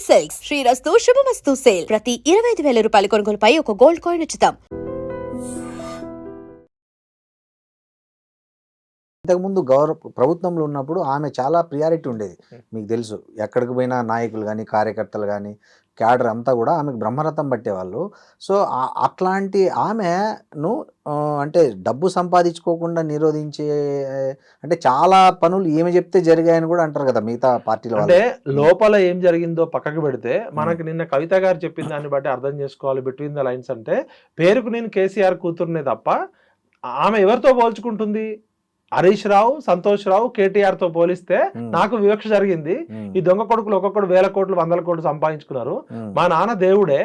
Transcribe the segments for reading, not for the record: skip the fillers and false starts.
Silks శ్రీరస్తు శుభమస్తు sale ప్రతి 25,000 రూపాయల కొనుగోలుపై ఒక గోల్డ్ కాయిన్ ఉచితం. ఇంతకుముందు ప్రభుత్వంలో ఉన్నప్పుడు ఆమె చాలా ప్రియారిటీ ఉండేది. మీకు తెలుసు, ఎక్కడికి పోయినా నాయకులు కానీ కార్యకర్తలు కానీ క్యాడర్ అంతా కూడా ఆమెకు బ్రహ్మరథం పట్టేవాళ్ళు. సో అట్లాంటి ఆమెను అంటే డబ్బు సంపాదించుకోకుండా నిరోధించే అంటే చాలా పనులు ఏమి చెప్తే జరిగాయని కూడా అంటారు కదా మిగతా పార్టీలో. అంటే లోపల ఏం జరిగిందో పక్కకు పెడితే మనకి నిన్న కవిత గారు చెప్పిన దాన్ని బట్టి అర్థం చేసుకోవాలి. బిట్వీన్ ద లైన్స్ అంటే పేరుకు నేను కేసీఆర్ కూతురునే తప్ప ఆమె ఎవరితో పోల్చుకుంటుంది? హరీష్ రావు, సంతోష్ రావు, కేటీఆర్ తో పోలిస్తే నాకు వివక్ష జరిగింది. ఈ దొంగ కొడుకులు ఒక్కొక్కడు 1,000 కోట్లు 100 కోట్లు సంపాదించుకున్నారు. మా నాన్న దేవుడే,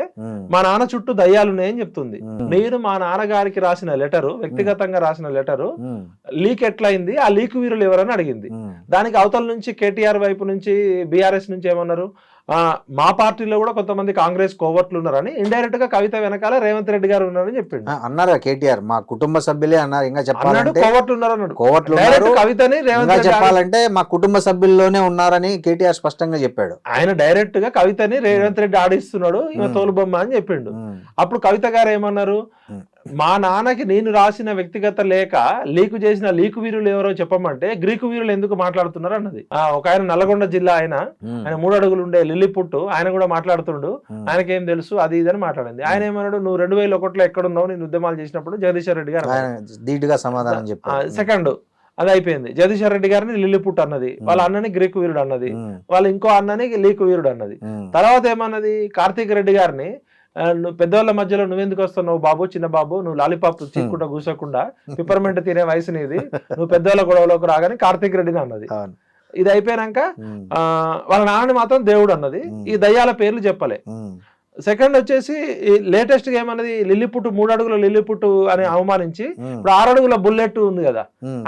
మా నాన్న చుట్టూ దయ్యాలున్నాయని చెప్తుంది. నేను మా నాన్నగారికి రాసిన లెటరు, వ్యక్తిగతంగా రాసిన లెటరు లీక్ ఎట్లయింది, ఆ లీక్ వీరులు ఎవరని అడిగింది. దానికి అవతల నుంచి కేటీఆర్ వైపు నుంచి బీఆర్ఎస్ నుంచి ఏమన్నారు, మా పార్టీలో కూడా కొంతమంది కాంగ్రెస్ కోవర్ట్లు ఉన్నారని ఇండైరెక్ట్ గా కవిత వెనకాల రేవంత్ రెడ్డి గారు ఉన్నారని చెప్పిండు. అన్నారు కేటీఆర్, మా కుటుంబ సభ్యులే అన్నారు. ఇంకా చెప్పాలంటే కోవర్ట్లు ఉన్నారు అన్నాడు. కవితని చెప్పాలంటే మా కుటుంబ సభ్యుల్లోనే ఉన్నారని కేటీఆర్ స్పష్టంగా చెప్పాడు. ఆయన డైరెక్ట్ గా కవితని రేవంత్ రెడ్డి ఆడిస్తున్నాడు, ఈమె తోలుబొమ్మ అని చెప్పిండు. అప్పుడు కవిత గారు ఏమన్నారు, మా నాన్నకి నేను రాసిన వ్యక్తిగత లేఖ లీకు చేసిన లీకు వీరులు ఎవరో చెప్పమంటే గ్రీకు వీరులు ఎందుకు మాట్లాడుతున్నారు అన్నది. ఒక ఆయన నల్గొండ జిల్లా ఆయన 3 అడుగులు ఉండే లిల్లిపుట్టు ఆయన కూడా మాట్లాడుతుండు, ఆయనకేం తెలుసు అది ఇదని మాట్లాడింది. ఆయన ఏమన్నాడు, నువ్వు 2001లో ఎక్కడున్నావు నేను ఉద్యమాలు చేసినప్పుడు జగదీశ్వర్ రెడ్డి గారు ధీటుగా సమాధానం చెప్పారు. సెకండ్ అది అయిపోయింది. జగదీశ్వర్ రెడ్డి గారిని లిల్లిపుట్టు అన్నది, వాళ్ళ అన్నని గ్రీకు వీరుడు అన్నది, వాళ్ళ ఇంకో అన్నని లీకు వీరుడు అన్నది. తర్వాత ఏమన్నది, కార్తీక్ రెడ్డి గారిని నువ్వు పెద్దవాళ్ళ మధ్యలో నువ్వెందుకు వస్తున్నావు బాబు, చిన్న బాబు, నువ్వు లాలీపాప్ చీక్కుంటా కూర్చోకుండా పిప్పర్మెంట్ తినే వయసు నీది, నువ్వు పెద్దవాళ్ళ గొడవలోకి రాగానే కార్తీక్ రెడ్డిని అన్నది. ఇది అయిపోయాక వాళ్ళ నాన్నని మాత్రం దేవుడు అన్నది. ఈ దయ్యాల పేర్లు చెప్పలే. సెకండ్ వచ్చేసి లేటెస్ట్ గా ఏమన్నది, లిల్లిపుట్టు 3 అడుగుల లిల్లిపుట్టు అని అవమానించి ఇప్పుడు 6 అడుగుల బుల్లెట్ ఉంది కదా,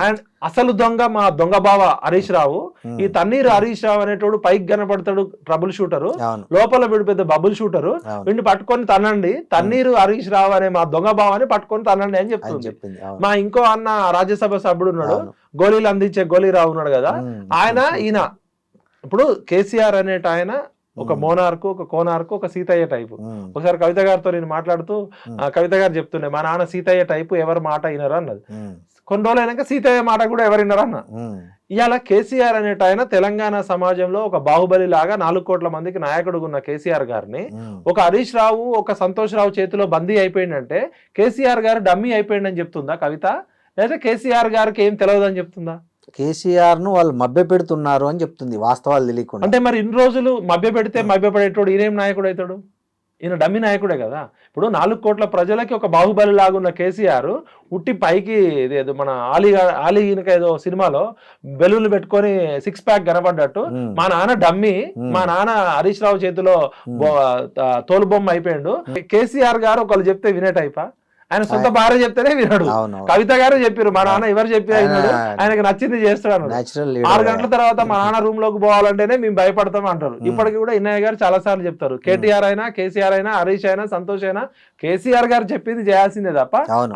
అండ్ అసలు దొంగ మా దొంగ బావ హరీష్ రావు, ఈ తన్నీరు హరీష్ రావు అనేటోడు పైకి కనపడతాడు ట్రబుల్ షూటరు, లోపల వీడు పెద్ద బబుల్ షూటరు, వీడిని పట్టుకొని తనండి, తన్నీరు హరీష్ రావు అనే మా దొంగ బావని పట్టుకొని తనండి అని చెప్తుంది. మా ఇంకో అన్న రాజ్యసభ సభ్యుడు ఉన్నాడు, గోళీలు అందించే గోళీరావు ఉన్నాడు కదా, ఈయన ఇప్పుడు కేసీఆర్ అనేట ఆయన ఒక మోనార్కు, ఒక కోనార్కు, ఒక సీతయ్య టైపు. ఒకసారి కవిత గారితో నేను మాట్లాడుతూ కవిత గారు చెప్తుండే, మా నాన్న సీతయ్య టైపు, ఎవరి మాట వినరు అన్నది. కొన్ని రోజులు అయినాక సీతయ్య మాట కూడా ఎవరు వినరు అన్న. ఇవాళ కేసీఆర్ అనేట ఆయన తెలంగాణ సమాజంలో ఒక బాహుబలి లాగా 4 కోట్ల మందికి నాయకుడు ఉన్న కేసీఆర్ గారిని ఒక హరీష్ రావు, ఒక సంతోష్ రావు చేతిలో బందీ అయిపోయిందంటే కేసీఆర్ గారు డమ్మీ అయిపోయిందని చెప్తుందా కవిత, లేదా కేసీఆర్ గారికి ఏం తెలియదని చెప్తుందా? కేసీఆర్ ను వాళ్ళు మభ్య పెడుతున్నారు అని చెప్తుంది, వాస్తవాలు తెలియకుండా. అంటే మరి ఇన్ని రోజులు మభ్య పెడితే మభ్య పడేటోడు ఈయనేం నాయకుడు అవుతాడు? ఈయన డమ్మి నాయకుడే కదా. ఇప్పుడు 4 కోట్ల ప్రజలకి ఒక బాహుబలి లాగున్న కేసీఆర్ ఉట్టి పైకి ఏదో మన ఆలీ ఈయనక ఏదో సినిమాలో బెలూన్లు పెట్టుకొని 6 ప్యాక్ కనబడ్డట్టు మా నాన్న డమ్మి, మా నాన్న హరీష్ రావు చేతిలో తోలుబొమ్మ అయిపోయాడు. కేసీఆర్ గారు ఒకళ్ళు చెప్తే వినే టైపా? ఆయన సొంత భార్య చెప్తేనే వినడు. కవిత గారు చెప్పారు, మా నాన్న ఎవరు చెప్పి అయినాడు, ఆయనకు నచ్చింది చేస్తాడు. 6 గంటల తర్వాత మా నాన్న రూమ్ లోకి పోవాలంటేనే మేము భయపడతాం అంటారు. ఇప్పటికి కూడా ఇన్నయ్య గారు చాలా సార్లు చెప్తారు, కేటీఆర్ అయినా, కేసీఆర్ అయినా, హరీష్ అయినా, సంతోష్ అయినా కేసీఆర్ గారు చెప్పింది చేయాల్సిందే తప్ప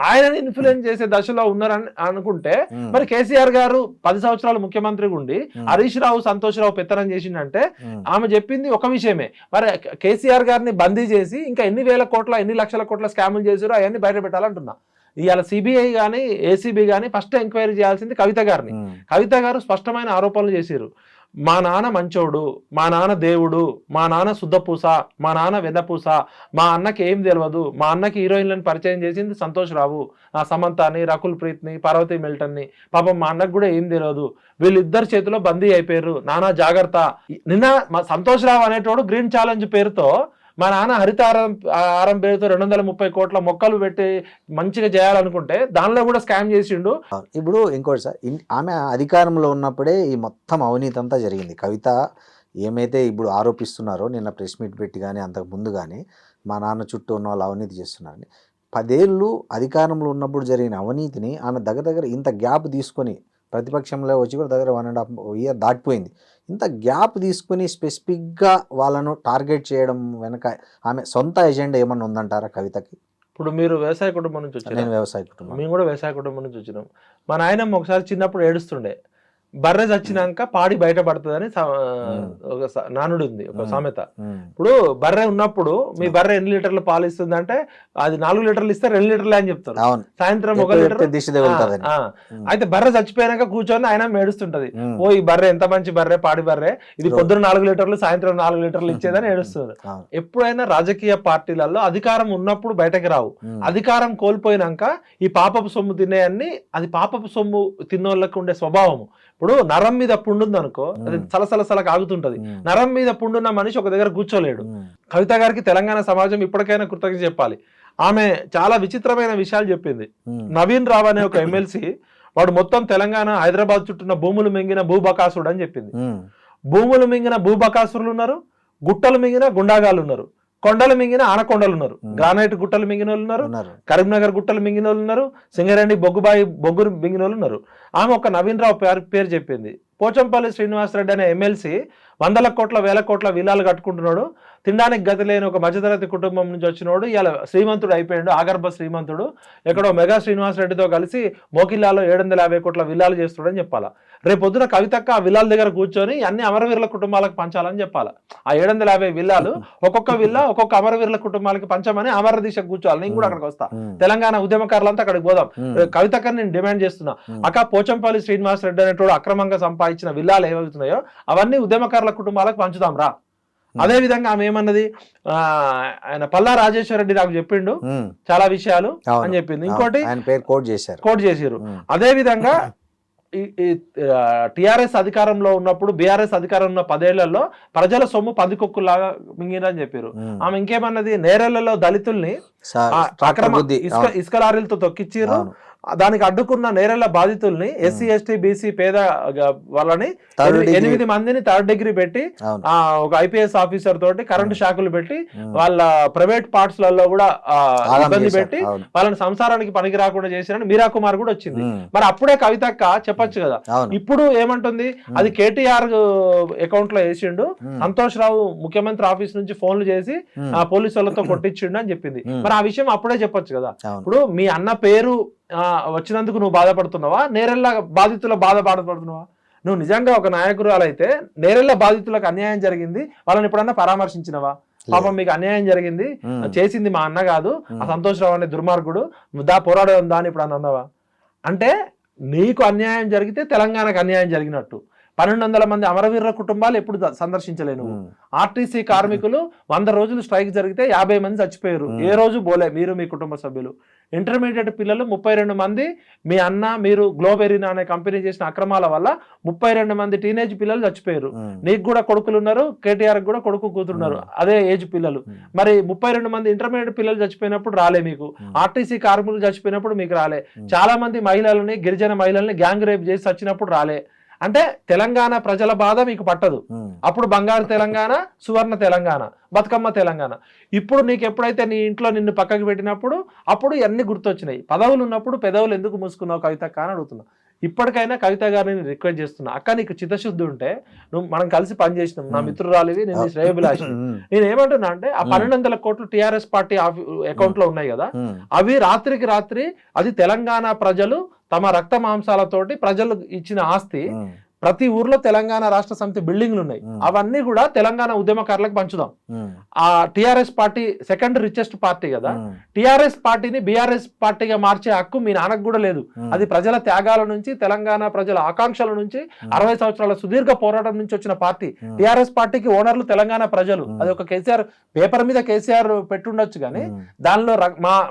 ఆయనని ఇన్ఫ్లుయెన్స్ చేసే దశలో ఉన్నారని అనుకుంటే, మరి కేసీఆర్ గారు 10 సంవత్సరాలు ముఖ్యమంత్రిగా ఉండి హరీష్ రావు, సంతోష్ రావు పెత్తనం చేసిందంటే ఆమె చెప్పింది ఒక విషయమే. మరి కేసీఆర్ గారిని బందీ చేసి ఇంకా ఎన్ని వేల కోట్ల, ఎన్ని లక్షల కోట్ల స్కాములు చేశారో అవన్నీ బయట పెట్టాలంటున్నా. ఇవాళ సిబిఐ కానీ ఏసీబీ కానీ ఫస్ట్ ఎంక్వైరీ చేయాల్సింది కవిత గారిని. కవిత గారు స్పష్టమైన ఆరోపణలు చేశారు. మా నాన్న మంచోడు, మా నాన్న దేవుడు, మా నాన్న శుద్ధపూస, మా నాన్న వెన్నపూస, మా అన్నకి ఏం తెలియదు, మా అన్నకి హీరోయిన్లను పరిచయం చేసింది సంతోష్ రావు, సమంతాని, రకుల్ ప్రీత్ని, పార్వతి మిల్టన్ని, పాపం మా అన్నకు కూడా ఏం తెలియదు, వీళ్ళిద్దరు చేతిలో బందీ అయిపోయారు, నానా జాగ్రత్త. నిన్న మా సంతోష్ రావు అనేటోడు గ్రీన్ ఛాలెంజ్ పేరుతో మా నాన్న హరితారం పేరుతో 230 కోట్ల మొక్కలు పెట్టి మంచిగా చేయాలనుకుంటే దానిలో కూడా స్కామ్ చేసిండు. ఇప్పుడు ఇంకోటి సార్, ఆమె అధికారంలో ఉన్నప్పుడే ఈ మొత్తం అవినీతి అంతా జరిగింది. కవిత ఏమైతే ఇప్పుడు ఆరోపిస్తున్నారో, నిన్న ప్రెస్ మీట్ పెట్టి కానీ అంతకు ముందు కానీ మా నాన్న చుట్టూ ఉన్న వాళ్ళు అవినీతి చేస్తున్నారని, 10 ఏళ్ళు అధికారంలో ఉన్నప్పుడు జరిగిన అవినీతిని ఆమె దగ్గర ఇంత గ్యాప్ తీసుకొని, ప్రతిపక్షంలో వచ్చి కూడా దగ్గర 1.5 year దాటిపోయింది, ఇంత గ్యాప్ తీసుకుని స్పెసిఫిక్గా వాళ్ళను టార్గెట్ చేయడం వెనక ఆమె సొంత ఎజెండా ఏమన్నా ఉందంటారా కవితకి? ఇప్పుడు మీరు వ్యవసాయ కుటుంబం నుంచి వచ్చారు, నేను వ్యవసాయ కుటుంబం, మేము కూడా వ్యవసాయ కుటుంబం నుంచి వచ్చినాం. మా నాయనమ్మ ఒకసారి చిన్నప్పుడు ఏడుస్తుండే, బర్రె చచ్చినాక పాడి బయటపడుతుందని ఒక నానుడు ఉంది, ఒక సామెత. ఇప్పుడు బర్రె ఉన్నప్పుడు మీ బర్రె ఎన్ని లీటర్లు పాలు ఇస్తుంది అంటే అది 4 లీటర్లు ఇస్తే 2 లీటర్లే అని చెప్తారు. సాయంత్రం 1 లీటర్. అయితే బర్రె చచ్చిపోయాక కూర్చొని ఆయన ఏడుస్తుంటది, ఓ ఈ బర్రె ఎంత మంచి బర్రె, పాడి బర్రె, ఇది పొద్దున 4 లీటర్లు సాయంత్రం 4 లీటర్లు ఇచ్చేదని ఏడుస్తుంది. ఎప్పుడైనా రాజకీయ పార్టీలలో అధికారం ఉన్నప్పుడు బయటకి రావు, అధికారం కోల్పోయినాక ఈ పాపపు సొమ్ము తినేయన్ని, అది పాపపు సొమ్ము తిన్నోళ్ళకి ఉండే స్వభావము. ఇప్పుడు నరం మీద పుండుంది అనుకో, అది సలసలసలకు ఆగుతుంటది. నరం మీద పుండున్న మనిషి ఒక దగ్గర కూర్చోలేడు. కవిత గారికి తెలంగాణ సమాజం ఇప్పటికైనా కృతజ్ఞత చెప్పాలి. ఆమె చాలా విచిత్రమైన విషయాలు చెప్పింది. నవీన్ రావు అనే ఒక ఎమ్మెల్సీ, వాడు మొత్తం తెలంగాణ హైదరాబాద్ చుట్టూన్న భూములు మింగిన భూబకాసుడు అని చెప్పింది. భూములు మింగిన భూబకాసురులు ఉన్నారు, గుట్టలు మింగిన గుండాగాలు ఉన్నారు, కొండలు మింగిన ఆనకొండలు ఉన్నారు, గ్రానైట్ గుట్టలు మింగిన వాళ్ళు ఉన్నారు, కరీంనగర్ గుట్టలు మింగిన వాళ్ళు ఉన్నారు, సింగరేణి బొగ్గురు మింగిన వాళ్ళు ఉన్నారు. ఆమె ఒక నవీన్ రావు పేరు చెప్పింది. పోచంపల్లి శ్రీనివాసరెడ్డి అనే ఎమ్మెల్సీ 100 కోట్ల 1000 కోట్ల విల్లాలు కట్టుకుంటున్నాడు, తినడానికి గతి లేని ఒక మధ్యతరగతి కుటుంబం నుంచి వచ్చినోడు ఇలా శ్రీమంతుడు అయిపోయాడు, ఆగర్భ శ్రీమంతుడు. ఎక్కడో మెగా శ్రీనివాసరెడ్డితో కలిసి మోకిల్లాలో 750 కోట్ల విల్లాలు చేస్తున్నాడని చెప్పాలా. రేపొద్దున కవితక్క ఆ విల్లాల దగ్గర కూర్చొని అన్ని అమరవీరుల కుటుంబాలకు పంచాలని చెప్పాలా. ఆ 750 విల్లాలు ఒక్కొక్క విల్లా ఒక్కొక్క అమరవీరుల కుటుంబాలకి పంచమని అమర దిశకు కూర్చోవాలి. నేను కూడా అక్కడికి వస్తా, తెలంగాణ ఉద్యమకారులంతా అక్కడికి పోదాం. కవితక్క నేను డిమాండ్ చేస్తున్నా, అక్క పోచంపల్లి శ్రీనివాసరెడ్డి అనేటోడు అక్రమంగా సంపాదించిన విల్లాలు ఏమవుతున్నాయో అవన్నీ ఉద్యమకారుల కుటుంబాలకు పంచుదాం రా. అదే విధంగా ఆమె ఏమన్నది, ఆయన పల్లా రాజేశ్వర రెడ్డి నాకు చెప్పిండు చాలా విషయాలు అని చెప్పింది. ఇంకోటి కోట్ చేశారు. అదే విధంగా టిఆర్ఎస్ అధికారంలో ఉన్నప్పుడు బీఆర్ఎస్ అధికారం ఉన్న 10 ఏళ్లలో ప్రజల సొమ్ము పందికొక్కులాగా మింగిరని చెప్పారు. ఆమె ఇంకేమన్నది, నేరేళ్లలో దళితుల్ని అక్రమ ఇసుక లారీలతో తొక్కిచ్చిర్రు, దానికి అడ్డుకున్న నేరెళ్ల బాధితుల్ని ఎస్సీ ఎస్టీ బీసీ పేద వాళ్ళని 8 మందిని 3rd డిగ్రీ పెట్టి ఒక ఐపీఎస్ ఆఫీసర్ తోటి కరెంటు షాకులు పెట్టి వాళ్ళ ప్రైవేట్ పార్ట్స్ లలో కూడా ఇబ్బంది పెట్టి వాళ్ళని సంసారానికి పనికి రాకుండా చేశారని మీరా కుమార్ కూడా వచ్చింది. మరి అప్పుడే కవితక్క చెప్పొచ్చు కదా. ఇప్పుడు ఏమంటుంది, అది కేటీఆర్ అకౌంట్ లో వేసిండు, సంతోష్ రావు ముఖ్యమంత్రి ఆఫీస్ నుంచి ఫోన్లు చేసి పోలీసు వాళ్ళతో కొట్టించిండు అని చెప్పింది. మరి ఆ విషయం అప్పుడే చెప్పొచ్చు కదా. ఇప్పుడు మీ అన్న పేరు వచ్చినందుకు నువ్వు బాధపడుతున్నావా, నేరెళ్ళ బాధితుల బాధపడుతున్నావా? నువ్వు నిజంగా ఒక నాయకురాలైతే నేరెళ్ళ బాధితులకు అన్యాయం జరిగింది వాళ్ళని ఎప్పుడన్నా పరామర్శించినవా? పాపం మీకు అన్యాయం జరిగింది, చేసింది మా అన్న కాదు, ఆ సంతోష్ రావు అనే దుర్మార్గుడు, దా పోరాడడం దాని ఇప్పుడు అన్నవా? అంటే నీకు అన్యాయం జరిగితే తెలంగాణకు అన్యాయం జరిగినట్టు. 1200 మంది అమరవీరుల కుటుంబాలు ఎప్పుడు సందర్శించలేను. ఆర్టీసీ కార్మికులు 100 రోజులు స్ట్రైక్ జరిగితే 50 మంది చచ్చిపోయారు, ఏ రోజు పోలే మీరు మీ కుటుంబ సభ్యులు. ఇంటర్మీడియట్ పిల్లలు 32 మంది, మీ అన్న మీరు గ్లోబెరీనా అనే కంపెనీ చేసిన అక్రమాల వల్ల 32 మంది టీనేజ్ పిల్లలు చచ్చిపోయారు. నీకు కూడా కొడుకులు ఉన్నారు, కేటీఆర్ కూడా కొడుకు కూతురున్నారు, అదే ఏజ్ పిల్లలు. మరి 32 మంది ఇంటర్మీడియట్ పిల్లలు చచ్చిపోయినప్పుడు రాలే మీకు, ఆర్టీసీ కార్మికులు చచ్చిపోయినప్పుడు మీకు రాలే, చాలా మంది మహిళలని గిరిజన మహిళల్ని గ్యాంగ్ రేప్ చేసి చచ్చినప్పుడు రాలే. అంటే తెలంగాణ ప్రజల బాధ మీకు పట్టదు. అప్పుడు బంగారు తెలంగాణ, సువర్ణ తెలంగాణ, బతుకమ్మ తెలంగాణ. ఇప్పుడు నీకు ఎప్పుడైతే నీ ఇంట్లో నిన్ను పక్కకి పెట్టినప్పుడు అప్పుడు అన్ని గుర్తొచ్చినాయి. పదవులు ఉన్నప్పుడు పెదవులు ఎందుకు మూసుకున్నావు కవితక్క అని అడుగుతున్నా. ఇప్పటికైనా కవిత గారిని రిక్వెస్ట్ చేస్తున్నా, అక్క నీకు చిత్తశుద్ధి ఉంటే మనం కలిసి పనిచేసినాం, నా మిత్రురాలివి, నేను శ్రేయభిలాషి. నేను ఏమంటున్నా అంటే ఆ 1200 కోట్లు టిఆర్ఎస్ పార్టీ అకౌంట్ లో ఉన్నాయి కదా, అవి రాత్రికి రాత్రి అది తెలంగాణ ప్రజలు తమ రక్త మాంసాలతోటి ప్రజలు ఇచ్చిన ఆస్తి. ప్రతి ఊర్లో తెలంగాణ రాష్ట్ర సమితి బిల్డింగ్లు ఉన్నాయి, అవన్నీ కూడా తెలంగాణ ఉద్యమకారులకు పంచుదాం. ఆ TRS party second richest party కదా, టిఆర్ఎస్ పార్టీని బీఆర్ఎస్ పార్టీగా మార్చే హక్కు మీ నాన్నకు కూడా లేదు. అది ప్రజల త్యాగాల నుంచి, తెలంగాణ ప్రజల ఆకాంక్షల నుంచి, 60 సంవత్సరాల సుదీర్ఘ పోరాటం నుంచి వచ్చిన పార్టీ. టిఆర్ఎస్ పార్టీకి ఓనర్లు తెలంగాణ ప్రజలు. అది ఒక కేసీఆర్ పేపర్ మీద కేసీఆర్ పెట్టుండొచ్చు కానీ దానిలో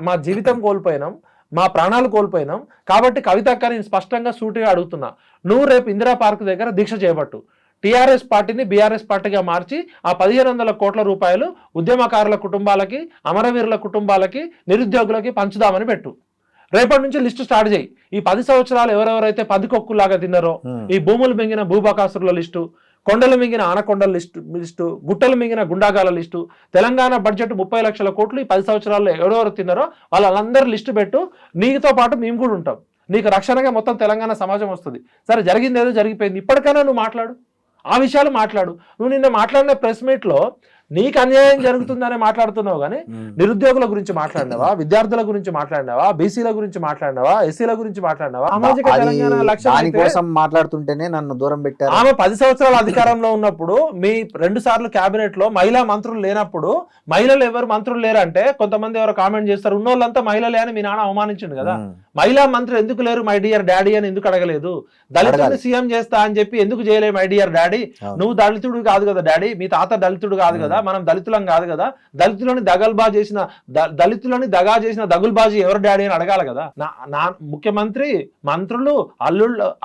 మా జీవితం కోల్పోయినాం, మా ప్రాణాలు కోల్పోయినాం. కాబట్టి కవితక్క నేను స్పష్టంగా సూటిగా అడుగుతున్నా, నువ్వు రేపు ఇందిరా పార్క్ దగ్గర దీక్ష చేపట్టు, టిఆర్ఎస్ పార్టీని బీఆర్ఎస్ పార్టీగా మార్చి ఆ 1500 కోట్ల రూపాయలు ఉద్యమకారుల కుటుంబాలకి, అమరవీరుల కుటుంబాలకి, నిరుద్యోగులకి పంచుదామని పెట్టు. రేపటి నుంచి లిస్టు స్టార్ట్ చేయి. ఈ 10 సంవత్సరాలు ఎవరెవరైతే పందికొక్కులాగా తిన్నారో, ఈ భూములు మింగిన భూబకాసురుల లిస్టు, కొండలు మింగిన ఆనకొండల లిస్టు, గుట్టలు మింగిన గుండాగాల లిస్టు, తెలంగాణ బడ్జెట్ 30 లక్షల కోట్లు ఈ 10 సంవత్సరాల్లో ఎవరెవరు తిన్నారో వాళ్ళందరూ లిస్టు పెట్టు. నీతో పాటు మేము కూడా ఉంటాం, నీకు రక్షణగా మొత్తం తెలంగాణ సమాజం వస్తుంది. సరే జరిగింది ఏదో జరిగిపోయింది, ఇప్పటికైనా నువ్వు మాట్లాడు, ఆ విషయాలు మాట్లాడు. నువ్వు నిన్న మాట్లాడిన ప్రెస్ మీట్లో నీకు అన్యాయం జరుగుతుందనే మాట్లాడుతున్నావు కానీ నిరుద్యోగుల గురించి మాట్లాడినావా, విద్యార్థుల గురించి మాట్లాడినావా, బీసీల గురించి మాట్లాడినావా, ఎస్సీల గురించి మాట్లాడినావా? సామాజిక తెలంగాణ లక్ష్యం అయితే దానికోసం మాట్లాడుతుంటేనే నన్ను దూరం పెట్టారు. ఆమె 10 సంవత్సరాల అధికారంలో ఉన్నప్పుడు మీ 2 సార్లు కేబినెట్ లో మహిళా మంత్రులు లేనప్పుడు మహిళలు ఎవరు మంత్రులు లేరంటే కొంతమంది ఎవరు కామెంట్ చేస్తారు, ఉన్నోళ్ళంతా మహిళలే అని మీ నాన్న అవమానించిండు కదా. మహిళా మంత్రులు ఎందుకు లేరు మై డియర్ డాడీ అని ఎందుకు అడగలేదు? దళితుడిని సీఎం చేస్తా అని చెప్పి ఎందుకు చేయలే మై డియర్ డాడీ? నువ్వు దళితుడు కాదు కదా డాడీ, మీ తాత దళితుడు కాదు కదా, మనం దళితులం కాదు కదా, దళితులని దగా చేసిన దగుల్బాజీ ఎవరు డాడీ అని అడగాలి కదా. నా ముఖ్యమంత్రి, మంత్రులు,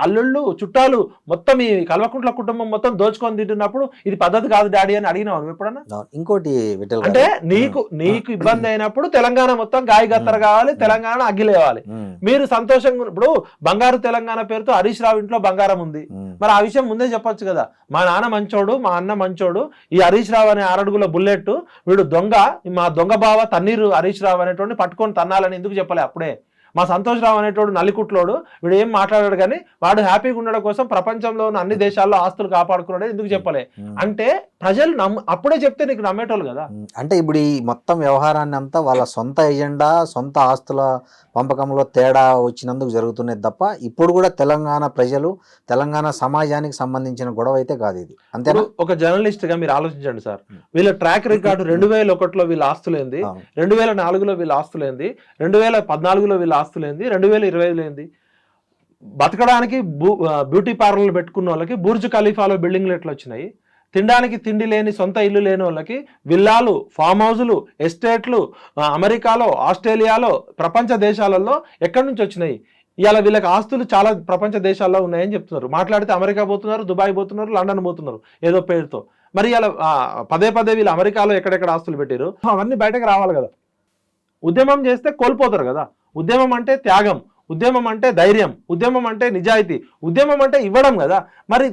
అల్లుళ్ళు, చుట్టాలు మొత్తం ఈ కల్వకుంట్ల కుటుంబం మొత్తం దోచుకొని తింటున్నప్పుడు ఇది పద్ధతి కాదు డాడీ అని అడిగినావు ఎప్పుడన్నా? ఇంకోటి విఠల్ అంటే నీకు ఇబ్బంది అయినప్పుడు తెలంగాణ మొత్తం గాయగత్తర కావాలి, తెలంగాణ అగ్గిలేవాలి. మీరు సంతోషంగా ఇప్పుడు బంగారు తెలంగాణ పేరుతో హరీష్ రావు ఇంట్లో బంగారం ఉంది, మరి ఆ విషయం ముందే చెప్పొచ్చు కదా. మా నాన్న మంచోడు, మా అన్న మంచోడు, ఈ హరీష్ రావు అనే 6 అడుగుల బుల్లెట్ వీడు దొంగ, మా దొంగ బావ తన్నీరు హరీష్ రావు అనేటువంటి పట్టుకొని తన్నాలని ఎందుకు చెప్పలే అప్పుడే? మా సంతోష్ రావు అనేటోడు నల్లికుట్లోడు, వీడు ఏం మాట్లాడాడు కానీ వాడు హ్యాపీగా ఉండడం కోసం ప్రపంచంలో ఉన్న అన్ని దేశాల్లో ఆస్తులు కాపాడుకున్నాడు ఎందుకు చెప్పలే? అంటే ప్రజలు అప్పుడే చెప్తే నీకు నమ్మేటోళ్ళు కదా. అంటే ఇప్పుడు ఈ మొత్తం వ్యవహారాన్ని అంతా వాళ్ళ సొంత ఎజెండా, సొంత ఆస్తుల పంపకంలో తేడా వచ్చినందుకు జరుగుతున్నది తప్ప ఇప్పుడు కూడా తెలంగాణ ప్రజలు, తెలంగాణ సమాజానికి సంబంధించిన గొడవ అయితే కాదు ఇది, అంతేనా? ఒక జర్నలిస్ట్ గా మీరు ఆలోచించండి సార్, వీళ్ళ ట్రాక్ రికార్డు 2001లో వీళ్ళ ఆస్తులేంది, 2004లో వీళ్ళ ఆస్తులేంది, 2014లో వీళ్ళ ఆస్తులేంది, 2020లో ఏంది? బతకడానికి బ్యూటీ పార్లర్లు పెట్టుకున్న వాళ్ళకి బుర్జ్ ఖలీఫాలో బిల్డింగ్లు ఎట్లా వచ్చినాయి? తినడానికి తిండి లేని, సొంత ఇల్లు లేని వాళ్ళకి విల్లాలు, ఫామ్ హౌజులు, ఎస్టేట్లు అమెరికాలో, ఆస్ట్రేలియాలో, ప్రపంచ దేశాలలో ఎక్కడి నుంచి వచ్చినాయి? ఇవాళ వీళ్ళకి ఆస్తులు చాలా ప్రపంచ దేశాల్లో ఉన్నాయని చెప్తున్నారు. మాట్లాడితే అమెరికా పోతున్నారు, దుబాయ్ పోతున్నారు, లండన్ పోతున్నారు ఏదో పేరుతో. మరి ఇలా పదే వీళ్ళు అమెరికాలో ఎక్కడెక్కడ ఆస్తులు పెట్టారు అవన్నీ బయటకు రావాలి కదా. ఉద్యమం చేస్తే కోల్పోతారు కదా. ఉద్యమం అంటే త్యాగం, ఉద్యమం అంటే ధైర్యం, ఉద్యమం అంటే నిజాయితీ, ఉద్యమం అంటే ఇవ్వడం కదా. మరి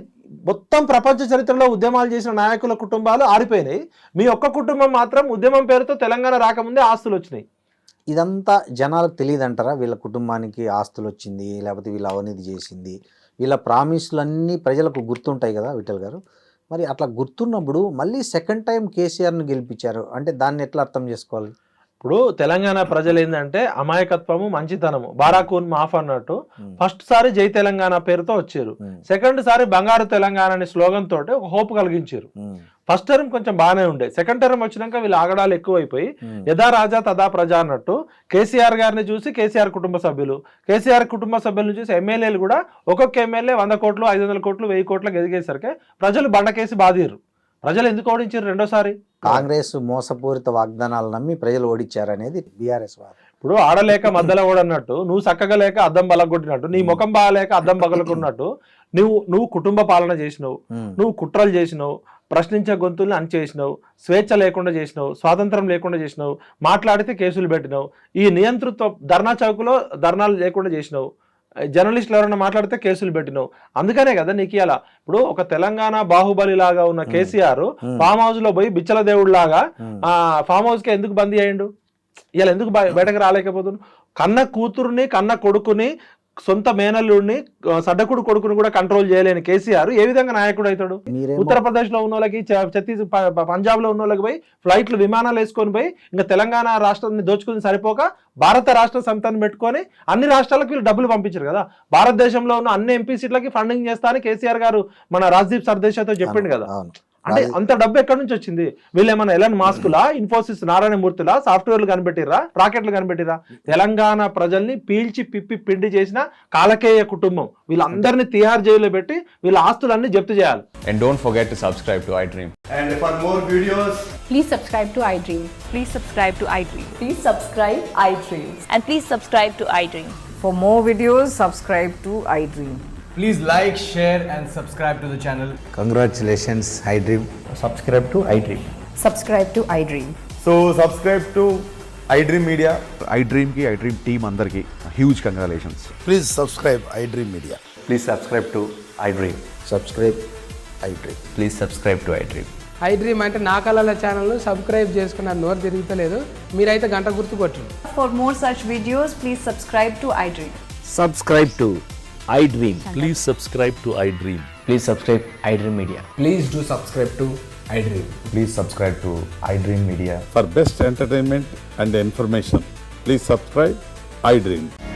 మొత్తం ప్రపంచ చరిత్రలో ఉద్యమాలు చేసిన నాయకుల కుటుంబాలు ఆరిపోయినాయి, మీ ఒక్క కుటుంబం మాత్రం ఉద్యమం పేరుతో తెలంగాణ రాకముందే ఆస్తులు వచ్చినాయి. ఇదంతా జనాలకు తెలియదు అంటారా? వీళ్ళ కుటుంబానికి ఆస్తులు వచ్చింది, లేకపోతే వీళ్ళ అవినీతి చేసింది, వీళ్ళ ప్రామిస్లు అన్నీ ప్రజలకు గుర్తుంటాయి కదా విఠల్ గారు. మరి అట్లా గుర్తున్నప్పుడు మళ్ళీ సెకండ్ టైం కేసీఆర్ను గెలిపించారు అంటే దాన్ని ఎట్లా అర్థం చేసుకోవాలి? ఇప్పుడు తెలంగాణ ప్రజలు ఏంటంటే అమాయకత్వము, మంచితనము, బారాకూన్ మాఫ్ అన్నట్టు ఫస్ట్ సారి జై తెలంగాణ పేరుతో వచ్చారు, సెకండ్ సారి బంగారు తెలంగాణ అనే స్లోగన్ తోటి ఒక హోప్ కలిగించారు. ఫస్ట్ టర్మ్ కొంచెం బాగానే ఉండే, సెకండ్ టర్మ్ వచ్చినాక వీళ్ళు ఆగడాలు ఎక్కువైపోయి యథా రాజా తదా ప్రజా అన్నట్టు కేసీఆర్ గారిని చూసి కేసీఆర్ కుటుంబ సభ్యులను చూసి ఎమ్మెల్యేలు కూడా ఒక్కొక్క ఎమ్మెల్యే 100 కోట్లు, 500 కోట్లు, 1000 కోట్లకు ఎదిగేసరికి ప్రజలు బండకేసి బాధిరు. ప్రజలు ఎందుకు ఓడించారు రెండోసారి? కాంగ్రెస్ మోసపూరిత వాగ్దానాలు నమ్మి ప్రజలు ఓడించారనేది బీఆర్ఎస్ వాదం. ఇప్పుడు ఆడలేక మధ్యలో ఓడన్నట్టు, నువ్వు చక్కగా లేక అద్దం బలగొట్టినట్టు, నీ ముఖం బాగాలేక అద్దం పగలకొన్నట్టు నువ్వు కుటుంబ పాలన చేసినావు, నువ్వు కుట్రలు చేసినావు, ప్రశ్నించే గొంతుల్ని అణిచేసినావు, స్వేచ్ఛ లేకుండా చేసినావు, స్వాతంత్రం లేకుండా చేసినావు, మాట్లాడితే కేసులు పెట్టినావు, ఈ నియంతృత్వ ధర్నా చౌకులో ధర్నాలు లేకుండా చేసినావు, జర్నలిస్టులు ఎవరైనా మాట్లాడితే కేసులు పెట్టినావు. అందుకనే కదా నీకు ఇలా ఇప్పుడు ఒక తెలంగాణ బాహుబలి లాగా ఉన్న కేసీఆర్ ఫామ్ హౌస్ లో పోయి బిచ్చల దేవుడు లాగా ఫామ్ హౌస్ కి ఎందుకు బందీ అయ్యిండు? ఇలా ఎందుకు బయటకు రాలేకపోతున్నాడు? కన్న కూతురుని, కన్న కొడుకుని, సొంత మేనల్లుడిని, సడ్డకుడు కొడుకుని కూడా కంట్రోల్ చేయలేని కేసీఆర్ ఏ విధంగా నాయకుడు అవుతాడు? ఉత్తరప్రదేశ్ లో ఉన్న వాళ్ళకి, పంజాబ్ లో ఉన్న వాళ్ళకి పోయి ఫ్లైట్లు, విమానాలు వేసుకొని పోయి ఇంకా తెలంగాణ రాష్ట్రాన్ని దోచుకుని సరిపోక భారత రాష్ట్ర సమితిని పెట్టుకొని అన్ని రాష్ట్రాలకు వీళ్ళు డబ్బులు పంపించారు కదా. భారతదేశంలో ఉన్న అన్ని ఎంపీ సీట్లకి ఫండింగ్ చేస్తా అని కేసీఆర్ గారు మన రాజ్దీప్ సర్దేశాయ్తో చెప్పిండు కదా. అంటే అంత డబ్బు ఎక్కడి నుంచి వచ్చింది? వీళ్ళు ఏమన్నా ఎలాన్ మాస్కులా, ఇన్ఫోసిస్ నారాయణమూర్తిలా సాఫ్ట్వేర్లు కనిపెట్టిరా, రాకెట్లు కనిపెట్టిరా? తెలంగాణ ప్రజల్ని పీల్చి పిప్పి పిండి చేసిన కాలకేయ కుటుంబం వీళ్ళందరినీ తిహార్ జైల్లో పెట్టి వీళ్ళ ఆస్తులన్నీ జప్తు చేయాలి. And don't forget to subscribe to iDream. And for more videos, please subscribe to iDream. Please subscribe to iDream. Please subscribe iDream. And please subscribe to iDream. For more videos, subscribe to iDream. please like, share and subscribe to the channel. Congratulations iDream. subscribe to iDream. Subscribe to iDream. So subscribe to iDream Media. iDream ki iDream team andarki huge congratulations. Please subscribe iDream Media. Please subscribe to iDream. Subscribe iDream. Please subscribe to iDream. iDream అంటే నా కళల channel subscribe చేసుకున్న నోరు తిరుగుతలేదు, మీరైతే గంట గుర్తు కొట్టండి. For more such videos, please subscribe to iDream. Subscribe to iDream. Please subscribe to iDream. Please subscribe iDream Media. Please do subscribe to iDream. Please subscribe to iDream Media. For best entertainment and information, please subscribe iDream.